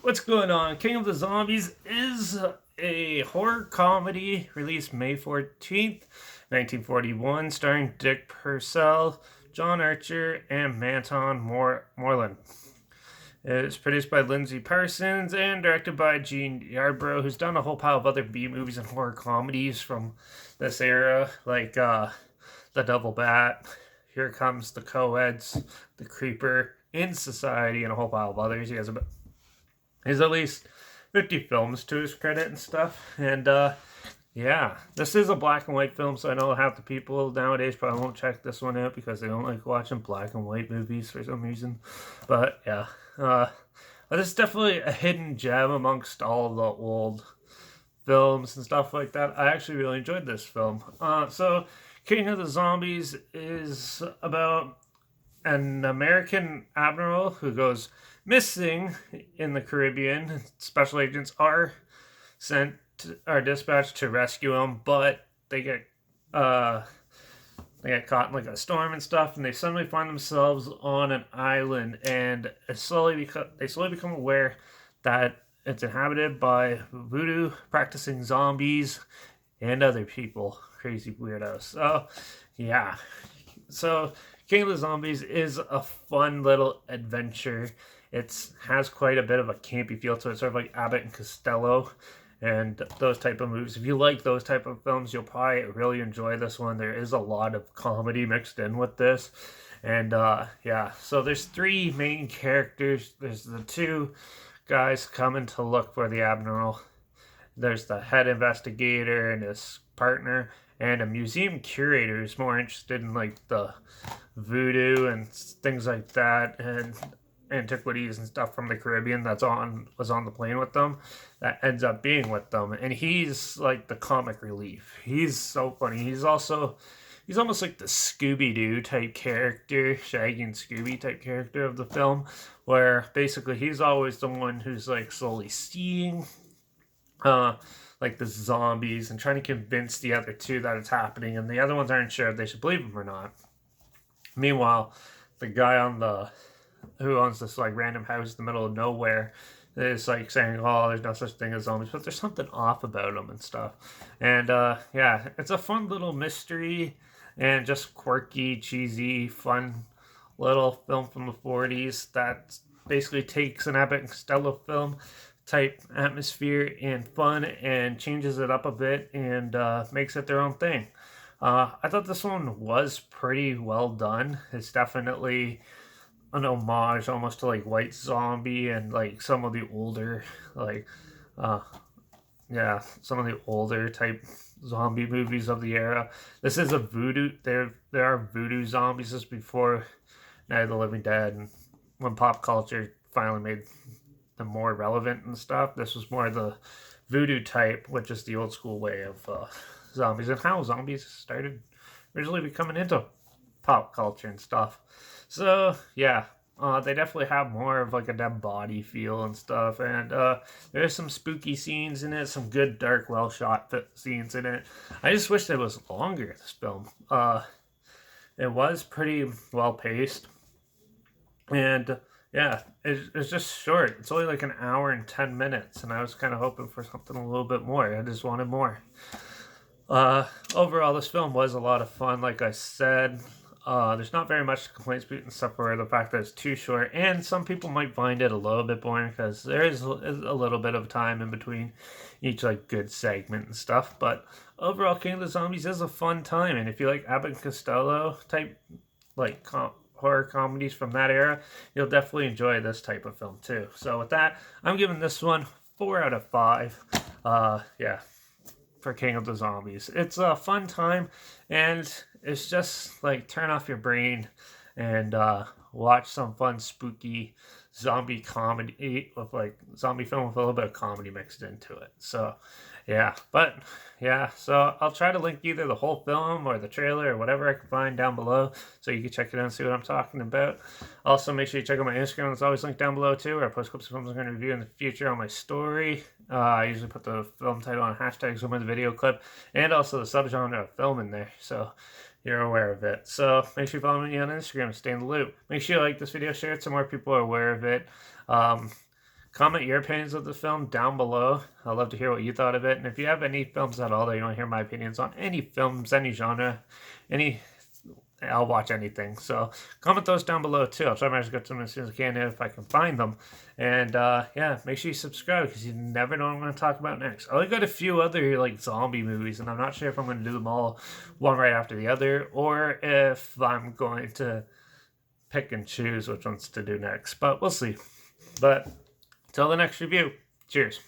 What's going on? King of the Zombies is a horror comedy released May 14th, 1941, starring Dick Purcell, John Archer, and Manton Moreland. It is produced by Lindsay Parsons and directed by Gene Yarbrough, who's done a whole pile of other B movies and horror comedies from this era, like The Double Bat, Here Comes the Coeds, The Creeper, In Society, and a whole pile of others. He's at least 50 films to his credit and stuff. And yeah, this is a black and white film, so I know half the people nowadays probably won't check this one out because they don't like watching black and white movies for some reason. But yeah, this is definitely a hidden gem amongst all the old films and stuff like that. I actually really enjoyed this film. So King of the Zombies is about an American admiral who goes missing in the Caribbean. Special agents are dispatched to rescue him, but they get caught in like a storm and stuff, and they suddenly find themselves on an island, and they slowly become aware that it's inhabited by voodoo practicing zombies and other people, crazy weirdos. So yeah, so King of the Zombies is a fun little adventure. It has quite a bit of a campy feel to it, sort of like Abbott and Costello and those type of movies. If you like those type of films, you'll probably really enjoy this one. There is a lot of comedy mixed in with this. And yeah, so there's three main characters. There's the two guys coming to look for the Admiral. There's the head investigator and his partner, and a museum curator who's more interested in like the voodoo and things like that, and antiquities and stuff from the Caribbean was on the plane with them, that ends up being with them, and he's like the comic relief. He's so funny. He's almost like the Scooby-Doo type character, Shaggy and Scooby type character of the film, where basically he's always the one who's like slowly seeing like the zombies and trying to convince the other two that it's happening, and the other ones aren't sure if they should believe him or not. Meanwhile, the guy who owns this like random house in the middle of nowhere is like saying, "Oh, there's no such thing as zombies," but there's something off about them and stuff. And yeah, it's a fun little mystery and just quirky, cheesy, fun little film from the '40s that basically takes an Abbott and Costello film type atmosphere and fun and changes it up a bit and makes it their own thing. I thought this one was pretty well done. It's definitely an homage almost to like White Zombie and like some of the older like uh yeah, some of the older type zombie movies of the era. This is a voodoo. There are voodoo zombies. This is before Night of the Living Dead, and when pop culture finally made them more relevant and stuff. This was more the voodoo type, which is the old school way of zombies and how zombies started originally becoming into pop culture and stuff. So yeah, they definitely have more of like a dead body feel and stuff, and there's some spooky scenes in it, some good dark, well shot scenes in it. I just wish it was longer. This film, it was pretty well paced, and yeah, it's just short. It's only like an hour and 10 minutes, and I was kind of hoping for something a little bit more. I just wanted more. Overall, this film was a lot of fun. Like I said, there's not very much complaints except for the fact that it's too short, and some people might find it a little bit boring because there is a little bit of time in between each like good segment and stuff. But overall, King of the Zombies is a fun time, and if you like Abbott and Costello type like horror comedies from that era, you'll definitely enjoy this type of film too. So with that, I'm giving this one 4 out of 5. Yeah, for King of the Zombies. It's a fun time, and it's just like turn off your brain and watch some fun, spooky zombie comedy with like zombie film with a little bit of comedy mixed into it. So, yeah, but yeah, so I'll try to link either the whole film or the trailer or whatever I can find down below so you can check it out and see what I'm talking about. Also, make sure you check out my Instagram. It's always linked down below too, where I post clips of films I'm going to review in the future on my story. I usually put the film title and hashtags over the video clip and also the subgenre of film in there, so you're aware of it. So make sure you follow me on Instagram to stay in the loop. Make sure you like this video, share it so more people are aware of it. Comment your opinions of the film down below. I'd love to hear what you thought of it. And if you have any films at all that you want to hear my opinions on, any films, any genre, any, I'll watch anything. So comment those down below too. I'll try my best to get to them as soon as I can if I can find them. And yeah, make sure you subscribe because you never know what I'm going to talk about next. I only got a few other like zombie movies, and I'm not sure if I'm going to do them all one right after the other, or if I'm going to pick and choose which ones to do next. But we'll see. But till the next review, cheers.